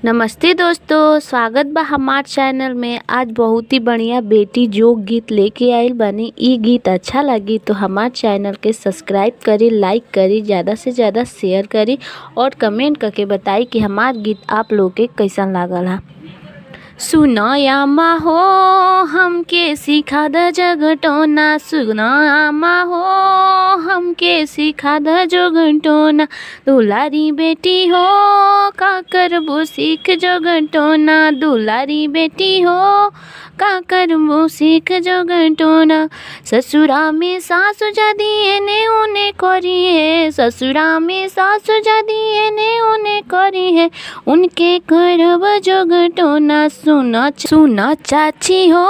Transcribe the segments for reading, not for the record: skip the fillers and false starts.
नमस्ते दोस्तों, स्वागत बा हमार चैनल में। आज बहुत ही बढ़िया बेटी जोग गीत लेके आइल बानी। ई गीत अच्छा लगी तो हमार चैनल के सब्सक्राइब करी, लाइक करी, ज़्यादा से ज़्यादा शेयर करी और कमेंट करके बताई कि हमार गीत आप लोग के कैसन लागल हा। सुनो आमा हो हमके सिखा द जगटोना, सुनो आमा हो हमके सिखा द जोगटोना, दुलारी बेटी हो का करबो सीख जोगटोना, दुलारी बेटी हो का करबो सीख जोगटोना। ससुरा में सासु जदी एने उने करी है, ससुरा में सासु जदी एने उने करी है, उनके करब जोगटोना। सुनो चाची हो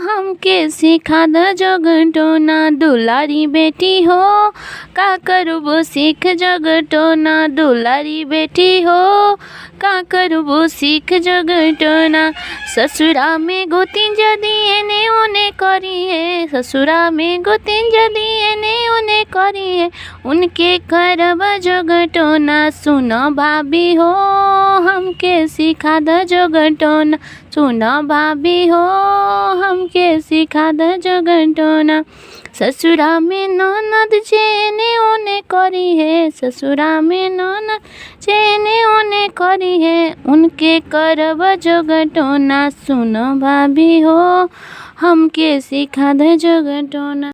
हमके सिखा द जोगटोना, दुलारी बेटी हो का करबो सीख जोगटोना, दुलारी बेटी हो का करबो सीख जोगटोना। ससुरा में गोतिन जदी एने उने करी है, ससुरा में गोतिन जदी एने उने करी है, उनके करब जोगटोना। सुनो भाभी हो हमके सिखा द जोगटोना, सुनो भाभी हो हमके सिखा द जोगटोना। ससुरा में ननद जेने ओने करी है, ससुरा में ननद जेने ओने करी है, उनके करब जोगटोना। सुनो भाभी हो हमके सिखा द जोगटोना।